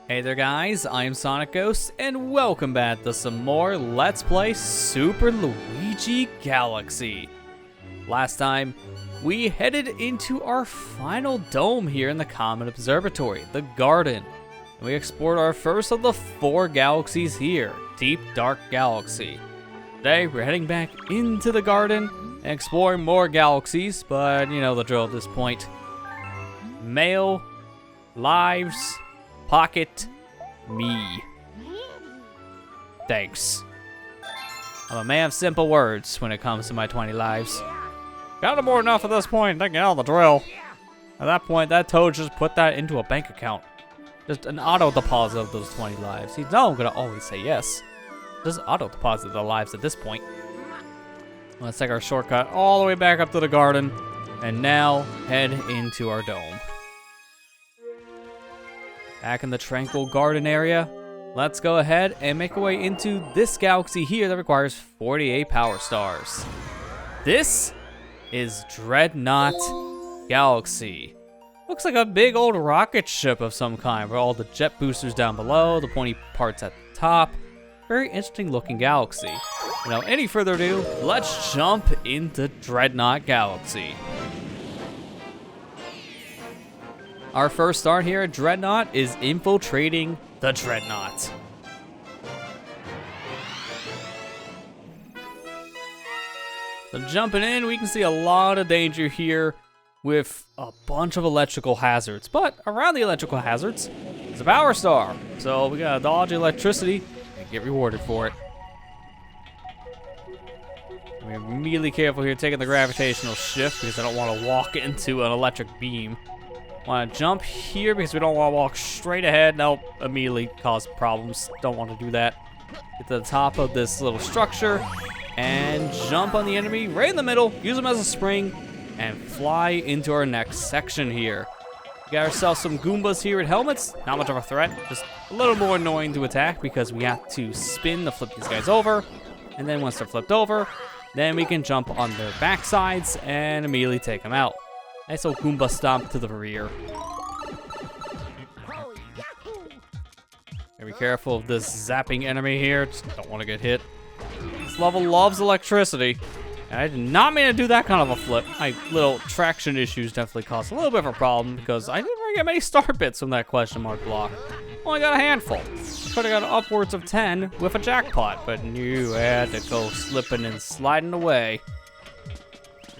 Hey there guys, I am SonicGhost, and welcome back to some more Let's Play Super Luigi Galaxy. Last time, we headed into our final dome here in the Comet Observatory, the Garden. And we explored our first of the 4 galaxies here, Deep Dark Galaxy. Today, we're heading back into the Garden and exploring more galaxies, but you know the drill at this point. Mail, lives, pocket, me. Thanks. I'm a man of simple words when it comes to my 20 lives. Got more enough at this point, I get all the drill. At that point, that toad just put that into a bank account. Just an auto deposit of those 20 lives. He's not gonna always say yes. Just auto deposit the lives at this point. Let's take our shortcut all the way back up to the garden, and now head into our dome. Back in the tranquil garden area, let's go ahead and make our way into this galaxy here that requires 48 power stars. This is Dreadnought Galaxy. Looks like a big old rocket ship of some kind with all the jet boosters down below, the pointy parts at the top. Very interesting looking galaxy. Without any further ado, let's jump into Dreadnought Galaxy. Our first start here at Dreadnought is infiltrating the Dreadnought. So jumping in, we can see a lot of danger here with a bunch of electrical hazards. But around the electrical hazards is a power star. So we gotta dodge electricity and get rewarded for it. We're immediately careful here taking the gravitational shift because I don't want to walk into an electric beam. Want to jump here because we don't want to walk straight ahead. That'll immediately cause problems. Don't want to do that. Get to the top of this little structure and jump on the enemy right in the middle. Use them as a spring and fly into our next section here. We got ourselves some Goombas here with helmets. Not much of a threat. Just a little more annoying to attack because we have to spin to flip these guys over. And then once they're flipped over, then we can jump on their backsides and immediately take them out. Nice old Goomba stomp to the rear. Be careful of this zapping enemy here. Just don't want to get hit. This level loves electricity. And I did not mean to do that kind of a flip. My little traction issues definitely caused a little bit of a problem because I didn't really get many star bits from that question mark block. Only got a handful. Could have got upwards of 10 with a jackpot, but you had to go slipping and sliding away.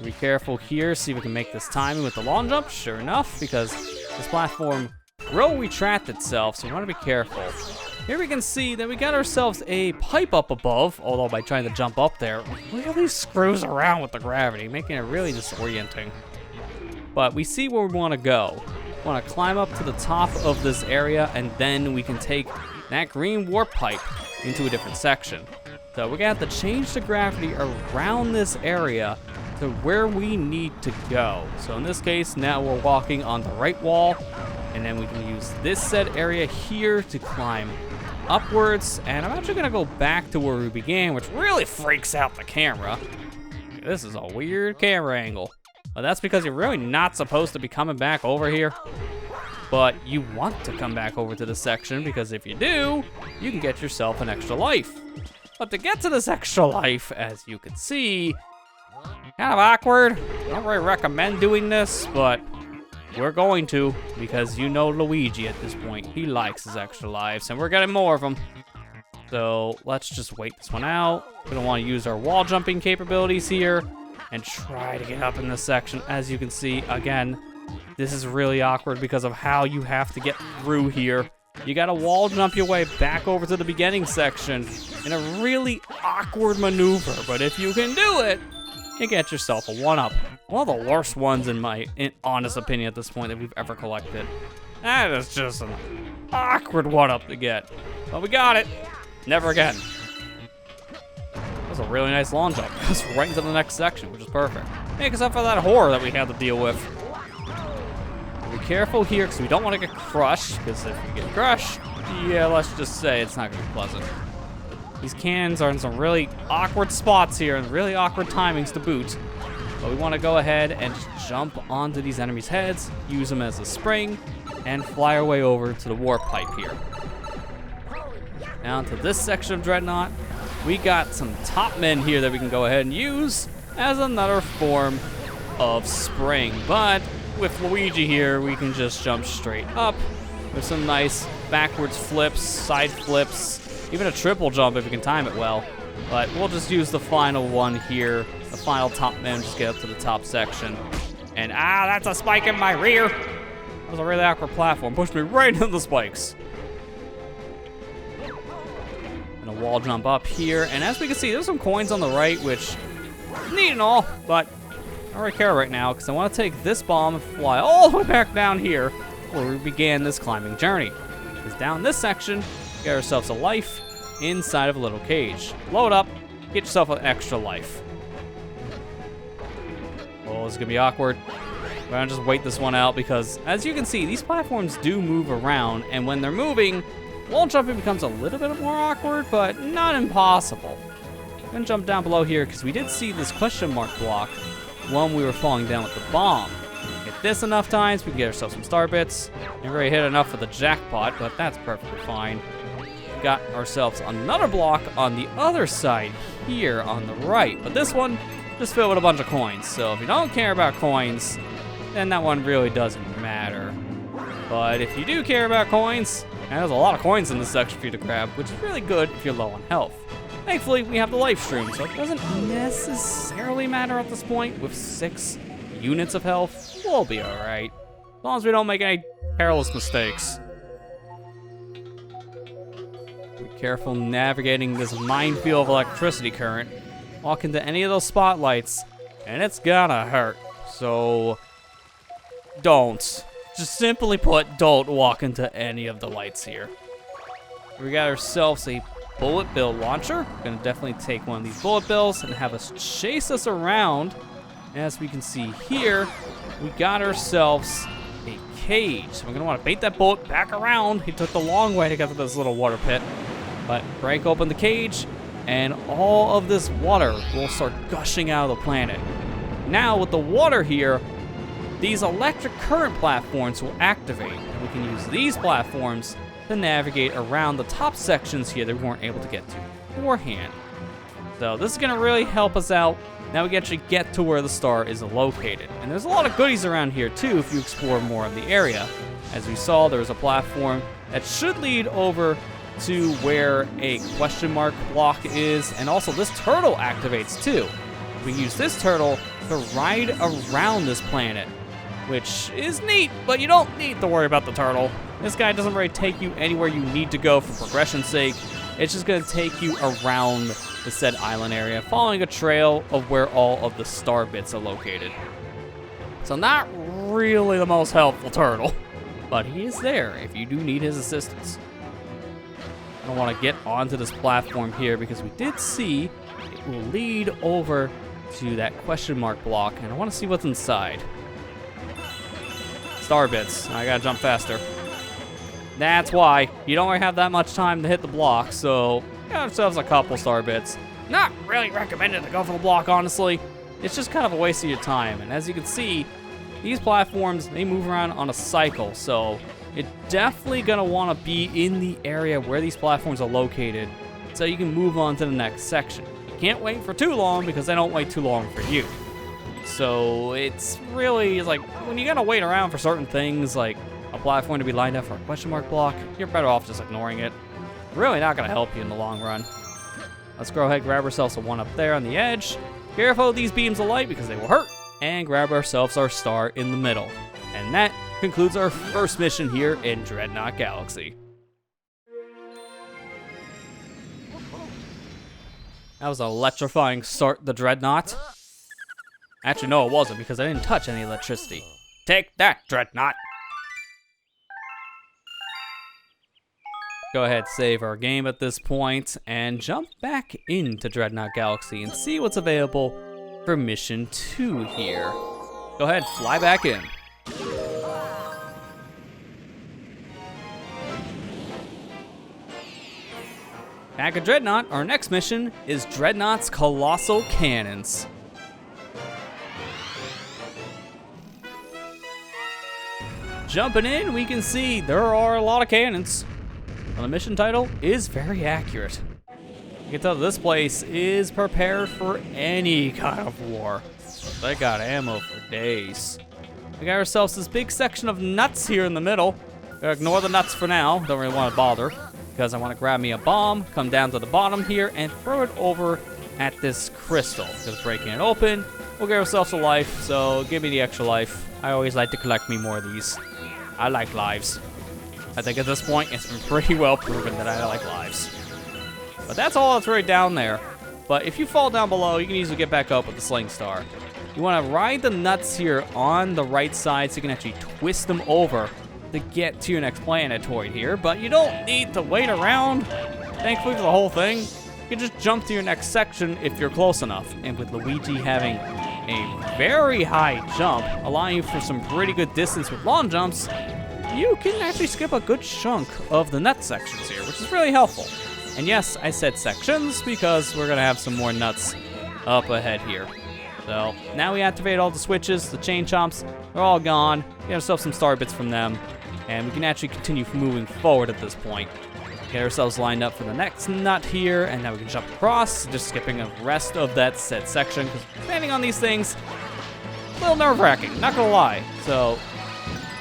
Be careful here, see if we can make this timing with the long jump. Sure enough, because this platform will retract itself, so we want to be careful. Here we can see that we got ourselves a pipe up above, although by trying to jump up there, it really screws around with the gravity, making it really disorienting. But we see where we want to go. We want to climb up to the top of this area, and then we can take that green warp pipe into a different section. So we're going to have to change the gravity around this area to where we need to go. So in this case, now we're walking on the right wall, and then we can use this said area here to climb upwards. And I'm actually gonna go back to where we began, which really freaks out the camera. This is a weird camera angle. But that's because you're really not supposed to be coming back over here. But you want to come back over to this section because if you do, you can get yourself an extra life. But to get to this extra life, as you can see, kind of awkward. I don't really recommend doing this, but we're going to because you know Luigi at this point. He likes his extra lives, and we're getting more of them. So let's just wait this one out. We don't want to use our wall jumping capabilities here and try to get up in this section. As you can see, again, this is really awkward because of how you have to get through here. You gotta wall jump your way back over to the beginning section in a really awkward maneuver, but if you can do it, you get yourself a 1-up. One of the worst ones in my honest opinion at this point that we've ever collected. That is just an awkward 1-up to get. But we got it. Never again. That was a really nice long jump. It goes right into the next section, which is perfect. Make us up for that horror that we had to deal with. Be careful here because we don't want to get crushed, because if you get crushed, yeah, let's just say it's not going to be pleasant. These cannons are in some really awkward spots here and really awkward timings to boot. But we want to go ahead and just jump onto these enemies' heads, use them as a spring, and fly our way over to the warp pipe here. Now to this section of Dreadnought, we got some top men here that we can go ahead and use as another form of spring. But with Luigi here, we can just jump straight up with some nice backwards flips, side flips, even a triple jump if you can time it well. But we'll just use the final one here, the final top man, just get up to the top section. And that's a spike in my rear. That was a really awkward platform, pushed me right into the spikes. And a wall jump up here, and as we can see, there's some coins on the right, which neat and all, but I don't really care right now, because I want to take this bomb and fly all the way back down here, where we began this climbing journey. Because down this section, we get ourselves a life inside of a little cage. Load up, get yourself an extra life. Oh, this is gonna be awkward. We're gonna just wait this one out because, as you can see, these platforms do move around, and when they're moving, wall jumping becomes a little bit more awkward, but not impossible. I'm gonna jump down below here because we did see this question mark block when we were falling down with the bomb. Get this enough times, we can get ourselves some star bits. Never really hit enough for the jackpot, but that's perfectly fine. We got ourselves another block on the other side here on the right, but this one just filled with a bunch of coins. So if you don't care about coins, then that one really doesn't matter. But if you do care about coins, and there's a lot of coins in this section for you to grab, which is really good if you're low on health. Thankfully, we have the life stream, so it doesn't necessarily matter at this point. With 6 units of health, we'll be alright. As long as we don't make any perilous mistakes. Be careful navigating this minefield of electricity current. Walk into any of those spotlights, and it's gonna hurt. So, don't. Just simply put, don't walk into any of the lights here. We got ourselves a bullet bill launcher. We're gonna definitely take one of these bullet bills and have us chase us around. As we can see here, we got ourselves a cage. So we're gonna wanna bait that bullet back around. He took the long way to get to this little water pit. But break open the cage, and all of this water will start gushing out of the planet. Now with the water here, these electric current platforms will activate, and we can use these platforms to navigate around the top sections here that we weren't able to get to beforehand. So this is gonna really help us out. Now we can actually get to where the star is located. And there's a lot of goodies around here too if you explore more of the area. As we saw, there's a platform that should lead over to where a question mark block is, and also this turtle activates too. We use this turtle to ride around this planet, which is neat, but you don't need to worry about the turtle. This guy doesn't really take you anywhere you need to go for progression's sake. It's just gonna take you around the said island area, following a trail of where all of the star bits are located. So not really the most helpful turtle, but he is there if you do need his assistance. I want to get onto this platform here because we did see it will lead over to that question mark block, and I want to see what's inside. Star bits. I gotta jump faster. That's why. You don't really have that much time to hit the block, so got ourselves a couple star bits. Not really recommended to go for the block, honestly. It's just kind of a waste of your time, and as you can see, these platforms, they move around on a cycle, so you're definitely gonna wanna be in the area where these platforms are located so you can move on to the next section. You can't wait for too long because they don't wait too long for you. So it's really like when you gotta wait around for certain things like a platform to be lined up for a question mark block, you're better off just ignoring it. Really not gonna help you in the long run. Let's go ahead and grab ourselves a one up there on the edge. Careful of these beams of light because they will hurt. And grab ourselves our star in the middle. And that concludes our first mission here in Dreadnought Galaxy. That was an electrifying start, the Dreadnought. Actually, no, it wasn't because I didn't touch any electricity. Take that, Dreadnought. Go ahead, save our game at this point and jump back into Dreadnought Galaxy and see what's available for mission 2 here. Go ahead, fly back in. Back at Dreadnought, our next mission is Dreadnought's Colossal Cannons. jumping in, we can see there are a lot of cannons. And the mission title is very accurate. You can tell this place is prepared for any kind of war. They got ammo for days. We got ourselves this big section of nuts here in the middle. Gotta ignore the nuts for now. Don't really want to bother. Because I want to grab me a bomb, come down to the bottom here, and throw it over at this crystal. Just breaking it open. We'll get ourselves a life, so give me the extra life. I always like to collect me more of these. I like lives. I think at this point, it's been pretty well proven that I like lives. But that's all that's right down there. But if you fall down below, you can easily get back up with the Sling Star. You want to ride the nuts here on the right side so you can actually twist them over to get to your next planetoid here. But you don't need to wait around, thankfully, for the whole thing. You can just jump to your next section if you're close enough. And with Luigi having a very high jump, allowing you for some pretty good distance with long jumps, you can actually skip a good chunk of the nut sections here, which is really helpful. And yes, I said sections because we're going to have some more nuts up ahead here. So now we activate all the switches, the chain chomps, they're all gone. Get ourselves some star bits from them, and we can actually continue moving forward at this point. Get ourselves lined up for the next nut here, and now we can jump across, just skipping the rest of that said section, because standing on these things, a little nerve-wracking, not gonna lie. So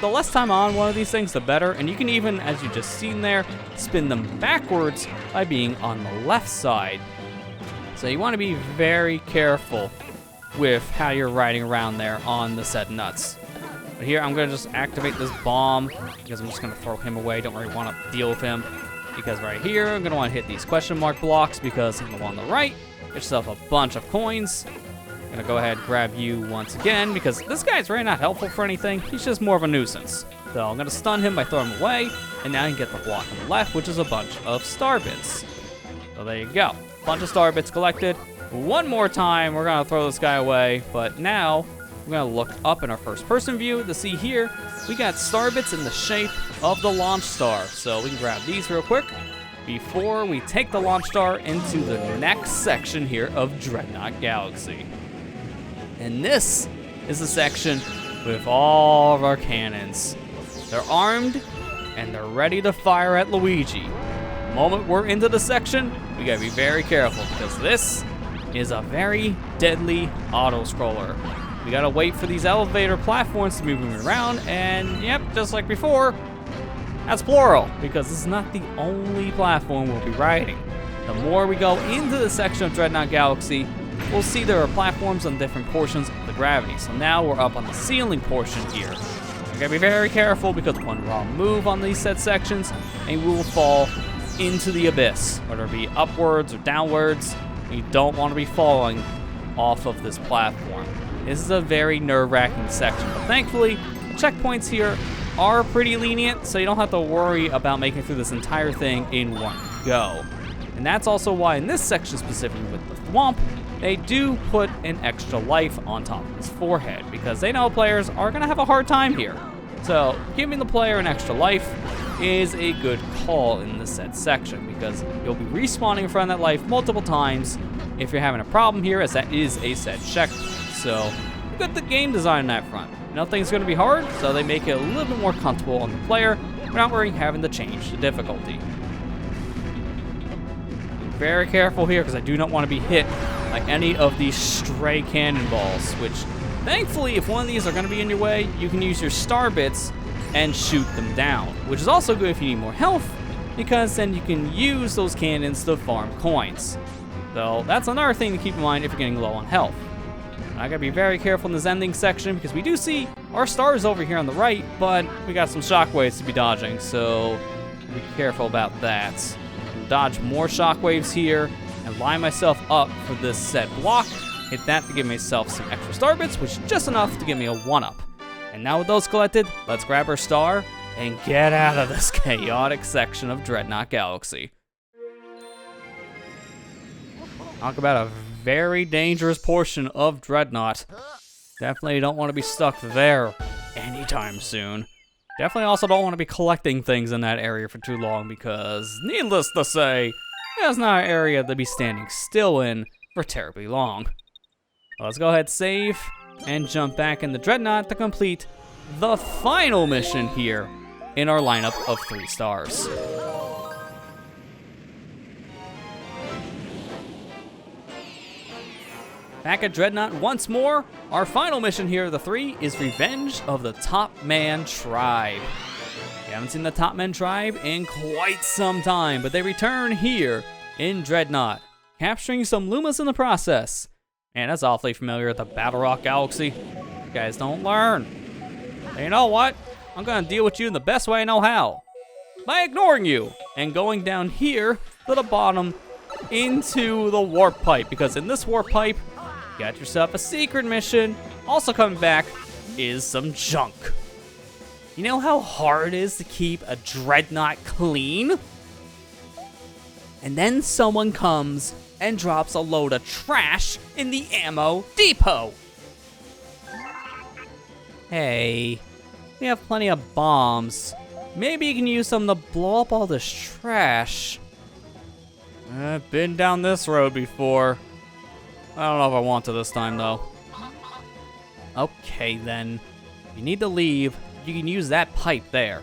the less time on one of these things, the better, and you can even, as you just seen there, spin them backwards by being on the left side. So you want to be very careful with how you're riding around there on the said nuts. But here, I'm going to just activate this bomb, because I'm just going to throw him away. Don't really want to deal with him. Because right here, I'm going to want to hit these question mark blocks, because on the one on the right, get yourself a bunch of coins. I'm going to go ahead and grab you once again, because this guy's really not helpful for anything. He's just more of a nuisance. So I'm going to stun him by throwing him away, and now you can get the block on the left, which is a bunch of star bits. So there you go. Bunch of star bits collected. One more time, we're going to throw this guy away, but now we're going to look up in our first-person view to see here, we got star bits in the shape of the launch star. So we can grab these real quick before we take the launch star into the next section here of Dreadnought Galaxy. And this is the section with all of our cannons. They're armed, and they're ready to fire at Luigi. The moment we're into the section, we gotta be very careful, because this is a very deadly auto-scroller. We gotta wait for these elevator platforms to move around, and yep, just like before, that's plural, because this is not the only platform we'll be riding. The more we go into the section of Dreadnought Galaxy, we'll see there are platforms on different portions of the gravity. So now we're up on the ceiling portion here. We gotta be very careful, because one wrong move on these set sections, and we will fall into the abyss, whether it be upwards or downwards. We don't want to be falling off of this platform. This is a very nerve-wracking section, but thankfully, the checkpoints here are pretty lenient, so you don't have to worry about making it through this entire thing in one go. And that's also why in this section specifically with the Thwomp, they do put an extra life on top of his forehead, because they know players are going to have a hard time here. So giving the player an extra life is a good call in this said section, because you'll be respawning in front of that life multiple times if you're having a problem here, as that is a set checkpoint. So good the game design on that front. Nothing's going to be hard, so they make it a little bit more comfortable on the player without worrying having to change the difficulty. Be very careful here, because I do not want to be hit by any of these stray cannonballs, which thankfully, if one of these are going to be in your way, you can use your star bits and shoot them down, which is also good if you need more health, because then you can use those cannons to farm coins. So that's another thing to keep in mind if you're getting low on health. I gotta be very careful in this ending section, because we do see our stars over here on the right, but we got some shockwaves to be dodging, so be careful about that. Dodge more shockwaves here and line myself up for this set block. Hit that to give myself some extra star bits, which is just enough to give me a 1-up. And now with those collected, let's grab our star and get out of this chaotic section of Dreadnought Galaxy. Talk about a very dangerous portion of Dreadnought. Definitely don't want to be stuck there anytime soon. Definitely also don't want to be collecting things in that area for too long, because needless to say, that's not an area to be standing still in for terribly long. Let's go ahead, save, and jump back in the Dreadnought to complete the final mission here in our lineup of 3 stars. Back at Dreadnought once more, our final mission here of the 3 is Revenge of the Top Man Tribe. We haven't seen the Top Man Tribe in quite some time, but they return here in Dreadnought, capturing some Lumas in the process. And that's awfully familiar with the Dreadnought Galaxy. You guys don't learn. And you know what? I'm gonna deal with you in the best way I know how. By ignoring you and going down here to the bottom into the warp pipe. Because in this warp pipe, you got yourself a secret mission. Also coming back is some junk. You know how hard it is to keep a Dreadnought clean? And then someone comes and drops a load of trash in the ammo depot. Hey, we have plenty of bombs. Maybe you can use some to blow up all this trash. I've been down this road before. I don't know if I want to this time, though. Okay, then. If you need to leave, you can use that pipe there.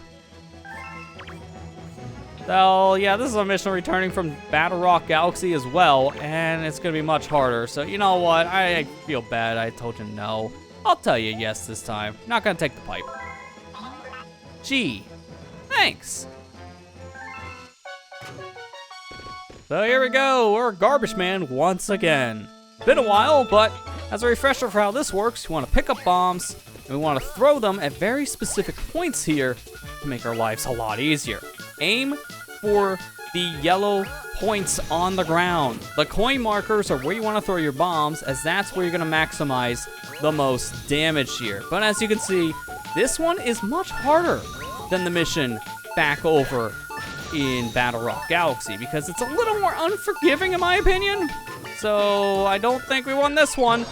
So, yeah, this is a mission returning from Dreadnought Galaxy as well, and it's gonna be much harder. So, you know what? I feel bad. I told you no. I'll tell you yes this time. Not gonna take the pipe. Gee, thanks. So here we go. We're Garbage Man once again. Been a while, but as a refresher for how this works, you want to pick up bombs, and we want to throw them at very specific points here to make our lives a lot easier. Aim for the yellow points on the ground. The coin markers are where you want to throw your bombs, as that's where you're going to maximize the most damage here. But as you can see, this one is much harder than the mission back over in Dreadnought Galaxy, because it's a little more unforgiving in my opinion. So I don't think we won this one,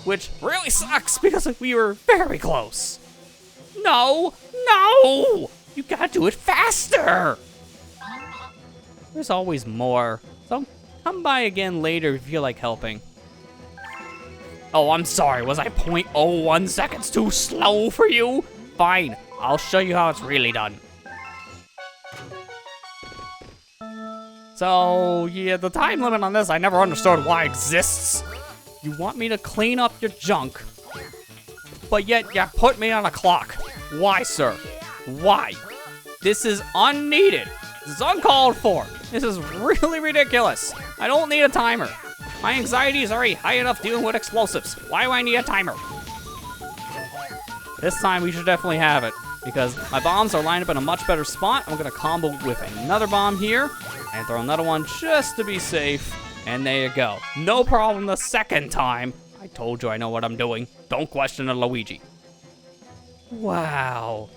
which really sucks because we were very close. No, no, you gotta do it faster. There's always more, so come by again later if you feel like helping. Oh, I'm sorry, was I 0.01 seconds too slow for you? Fine, I'll show you how it's really done. So, yeah, the time limit on this, I never understood why it exists. You want me to clean up your junk, but yet you put me on a clock. Why, sir? Why? This is unneeded. This is uncalled for. This is really ridiculous. I don't need a timer. My anxiety is already high enough dealing with explosives. Why do I need a timer? This time we should definitely have it, because my bombs are lined up in a much better spot. I'm gonna combo with another bomb here, and throw another one just to be safe. And there you go. No problem the second time. I told you I know what I'm doing. Don't question a Luigi. Wow.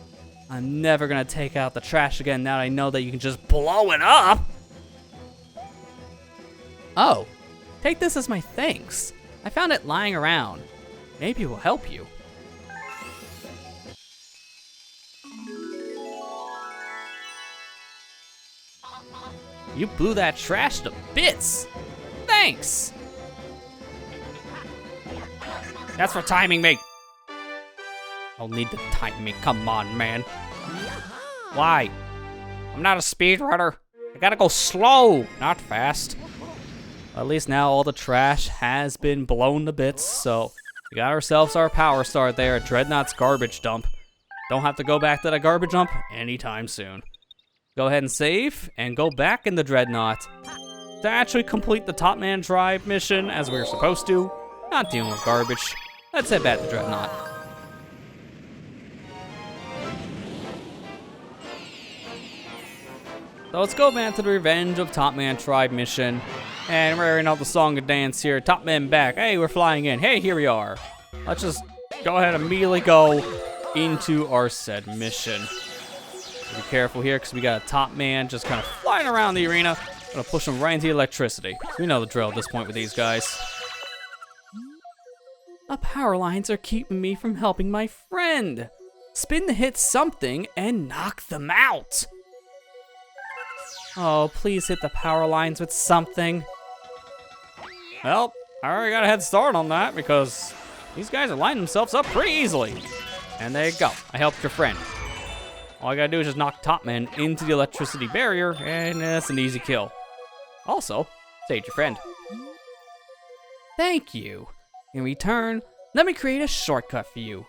I'm never gonna take out the trash again now that I know that you can just blow it up. Oh, take this as my thanks. I found it lying around. Maybe it will help you. You blew that trash to bits. Thanks. That's for timing me. I'll need to time me. Come on, man. Why? I'm not a speedrunner. I gotta go slow, not fast. At least now all the trash has been blown to bits, so we got ourselves our power star there at Dreadnought's garbage dump. Don't have to go back to that garbage dump anytime soon. Go ahead and save, and go back in the Dreadnought to actually complete the Top Man Tribe mission as we were supposed to. Not dealing with garbage. Let's head back to Dreadnought. So let's go back to the Revenge of Top Man Tribe mission. And we're airing out the song and dance here. Top Man back. Hey, we're flying in. Hey, here we are. Let's just go ahead and immediately go into our said mission. Be careful here, because we got a Top Man just kind of flying around the arena. Gonna push him right into the electricity. We know the drill at this point with these guys. The power lines are keeping me from helping my friend. Spin to hit something and knock them out. Oh, please hit the power lines with something. Well, I already got a head start on that because these guys are lining themselves up pretty easily. And there you go. I helped your friend. All I gotta do is just knock Top Man into the electricity barrier, and that's an easy kill. Also, saved your friend. Thank you. In return, let me create a shortcut for you.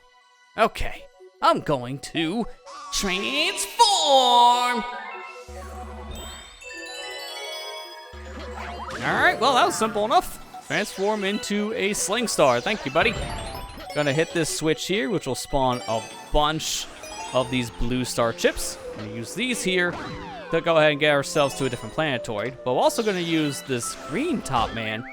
Okay, I'm going to transform! Alright, well, that was simple enough. Transform into a sling star. Thank you, buddy. Gonna hit this switch here, which will spawn a bunch of these blue star chips. I'm gonna use these here to go ahead and get ourselves to a different planetoid. But we're also gonna use this green Top Man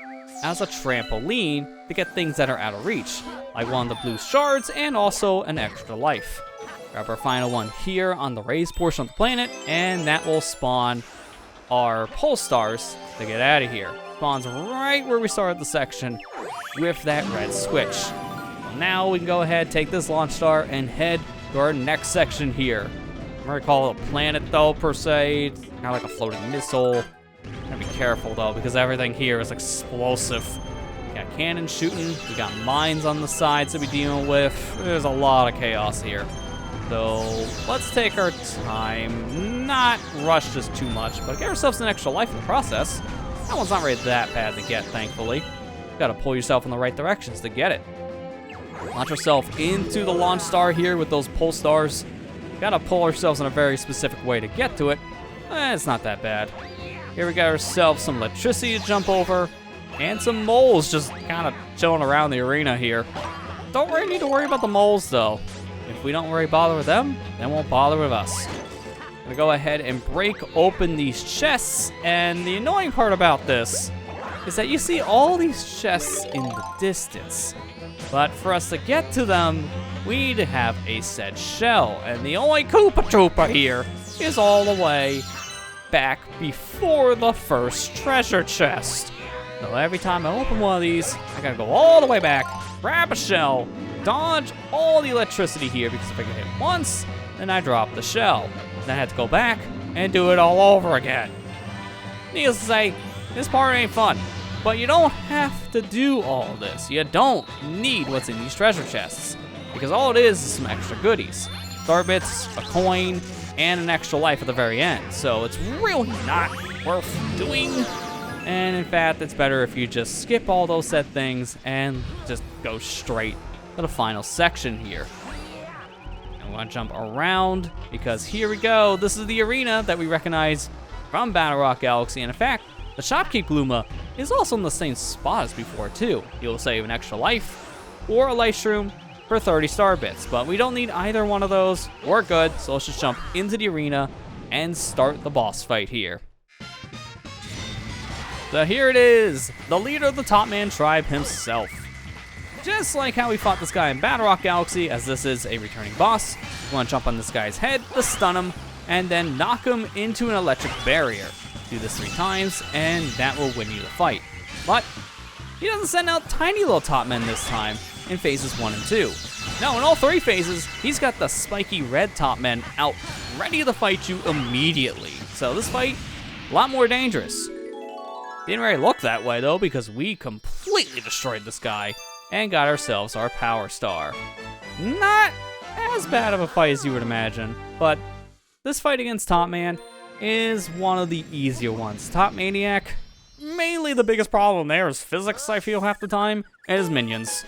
as a trampoline to get things that are out of reach, like one of the blue shards and also an extra life. Grab our final one here on the raised portion of the planet, and that will spawn our pole stars to get out of here. Spawns right where we started the section with that red switch. So now we can go ahead, take this launch star, and head to our next section here. I'm gonna call it a planet though, per se. It's kind of like a floating missile. Gotta be careful though, because everything here is explosive. We got cannons shooting, we got mines on the sides to be dealing with. There's a lot of chaos here. So let's take our time, not rush just too much, but get ourselves an extra life in the process. That one's not really that bad to get, thankfully. You gotta pull yourself in the right directions to get it. Launch yourself into the launch star here with those pole stars. Gotta pull ourselves in a very specific way to get to it. It's not that bad. Here we got ourselves some electricity to jump over, and some moles just kind of chilling around the arena here. Don't really need to worry about the moles though. If we don't worry bother with them, they won't bother with us. I'm gonna go ahead and break open these chests, and the annoying part about this is that you see all these chests in the distance. But for us to get to them, we need to have a said shell, and the only Koopa Troopa here is all the way back before the first treasure chest. So every time I open one of these, I gotta go all the way back, grab a shell, dodge all the electricity here, because if I get hit once, then I drop the shell. Then I have to go back and do it all over again. Needless to say, this part ain't fun. But you don't have to do all this. You don't need what's in these treasure chests, because all it is some extra goodies. Star bits, a coin, and an extra life at the very end. So it's really not worth doing. And in fact, it's better if you just skip all those said things and just go straight to the final section here. And we want to jump around, because here we go. This is the arena that we recognize from Dreadnought Galaxy. And in fact, the Shopkeep Luma is also in the same spot as before too. You'll save an extra life or a life shroom for 30 star bits, but we don't need either one of those. We're good, so let's just jump into the arena and start the boss fight here. So here it is, the leader of the Top Man tribe himself. Just like how we fought this guy in Dreadnought Galaxy, as this is a returning boss, you want to jump on this guy's head to stun him, and then knock him into an electric barrier. Do this 3 times, and that will win you the fight. But he doesn't send out tiny little Top Men this time in phases 1 and 2. No, in all 3 phases, he's got the spiky red Top Men out, ready to fight you immediately. So this fight, a lot more dangerous. Didn't really look that way though, because we completely destroyed this guy and got ourselves our power star. Not as bad of a fight as you would imagine, but this fight against Top Man is one of the easier ones. Top Maniac, mainly the biggest problem there is physics, I feel, half the time, and his minions.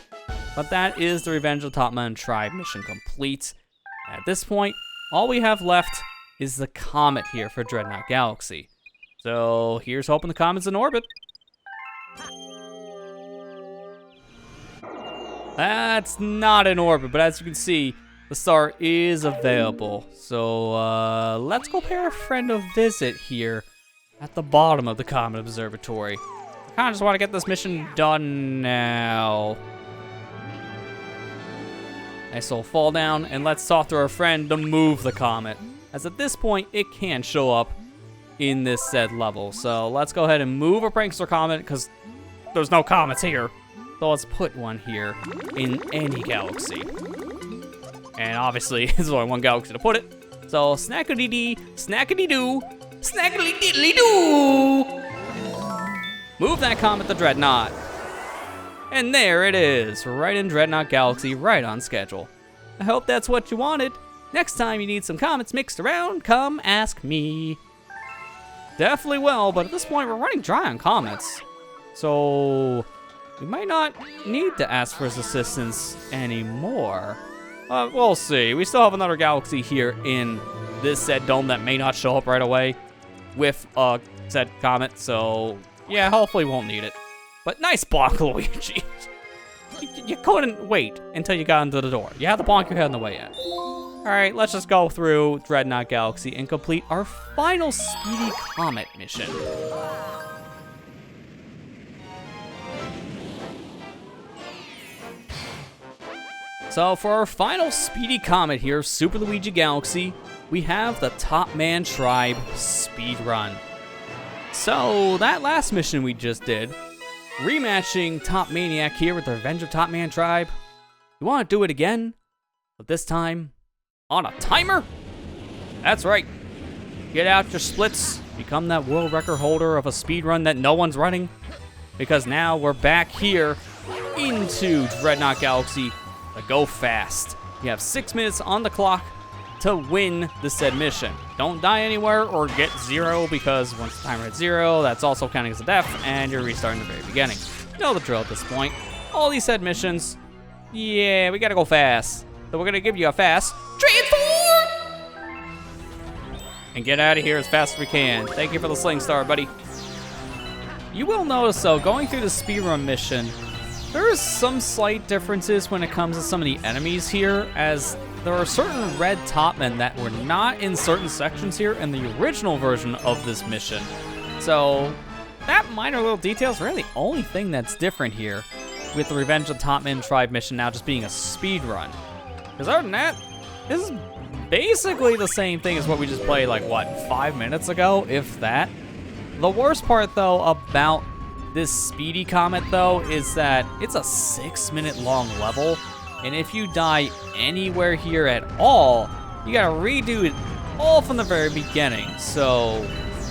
But that is the Revenge of the Top Man Tribe mission complete. At this point, all we have left is the comet here for Dreadnought Galaxy. So here's hoping the comet's in orbit. That's not in orbit, but as you can see, the star is available. So let's go pay our friend a visit here at the bottom of the Comet Observatory. I kind of just want to get this mission done now. Nice little fall down, and let's talk to our friend to move the comet, as at this point it can show up in this said level. So let's go ahead and move a Prankster Comet, because there's no comets here. So let's put one here in any galaxy. And obviously, there's only one galaxy to put it. So snackity-dee, snackity-doo, snackity-diddly-doo! Move that comet to Dreadnought. And there it is, right in Dreadnought Galaxy, right on schedule. I hope that's what you wanted. Next time you need some comets mixed around, come ask me. Definitely will, but at this point we're running dry on comets. So we might not need to ask for his assistance anymore. We'll see. We still have another galaxy here in this said dome that may not show up right away with said comet, so yeah, hopefully won't need it. But nice block, Luigi. You couldn't wait until you got into the door. You had to bonk your head on the way in. Alright, let's just go through Dreadnought Galaxy and complete our final Speedy Comet mission. So for our final Speedy Comet here, Super Luigi Galaxy, we have the Top Man Tribe Speedrun. So that last mission we just did, rematching Top Maniac here with the Revenge of Top Man Tribe. You want to do it again, but this time on a timer? That's right. Get out your splits, become that world record holder of a speedrun that no one's running, because now we're back here into Dreadnought Galaxy to go fast. You have 6 minutes on the clock to win the said mission. Don't die anywhere or get 0, because once the timer hits 0, that's also counting as a death, and you're restarting the very beginning. You know the drill at this point. All these said missions, yeah, we gotta go fast. So we're gonna give you a fast transform! And get out of here as fast as we can. Thank you for the sling star, buddy. You will notice, though, going through the speedrun mission, there is some slight differences when it comes to some of the enemies here, as there are certain red topmen that were not in certain sections here in the original version of this mission. So that minor little detail is really the only thing that's different here, with the Revenge of the Top Man Tribe mission now just being a speedrun. Because other than that, this is basically the same thing as what we just played, like, what, 5 minutes ago, if that? The worst part, though, about this Speedy Comet, though, is that it's a 6-minute long level, and if you die anywhere here at all, you gotta redo it all from the very beginning. So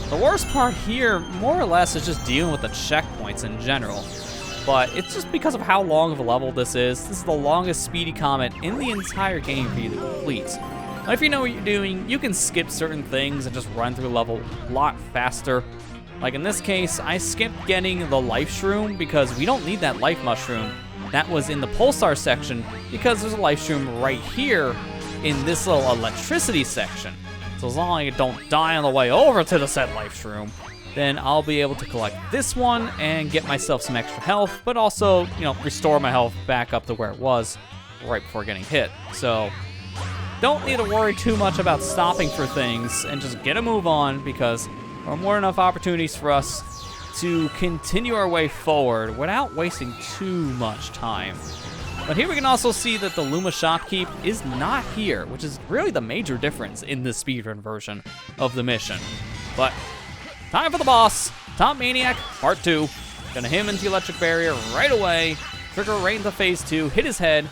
the worst part here, more or less, is just dealing with the checkpoints in general. But it's just because of how long of a level this is. This is the longest Speedy Comet in the entire game for you to complete. Now, if you know what you're doing, you can skip certain things and just run through the level a lot faster. Like in this case, I skipped getting the life shroom because we don't need that life mushroom. That was in the pulsar section because there's a life shroom right here in this little electricity section. So as long as I don't die on the way over to the said life shroom, then I'll be able to collect this one and get myself some extra health, but also, you know, restore my health back up to where it was right before getting hit. So don't need to worry too much about stopping for things and just get a move on, because there are more than enough opportunities for us to continue our way forward without wasting too much time. But here we can also see that the Luma Shopkeep is not here, which is really the major difference in this speedrun version of the mission. But time for the boss, Top Maniac Part 2. Gonna hit him into the electric barrier right away, trigger right into phase 2, hit his head,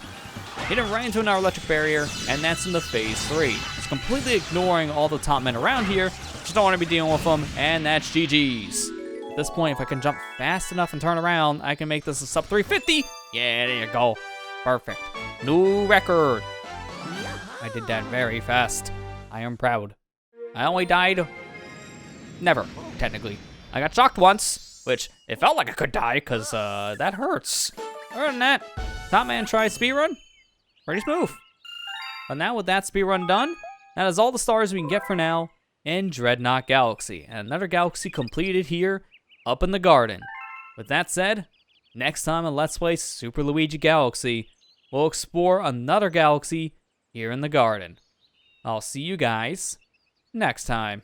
hit him right into another electric barrier, and that's into phase 3. Just completely ignoring all the top men around here, just don't want to be dealing with them, and that's GG's. At this point, if I can jump fast enough and turn around, I can make this a sub 350. Yeah, there you go. Perfect. New record. I did that very fast. I am proud. I only died never, technically. I got shocked once, which it felt like I could die, because that hurts. Other than that, Top Man tries speedrun. Pretty smooth. But now with that speedrun done, that is all the stars we can get for now in Dreadnought Galaxy. And another galaxy completed here up in the garden. With that said, next time on Let's Play Super Luigi Galaxy, we'll explore another galaxy here in the garden. I'll see you guys next time.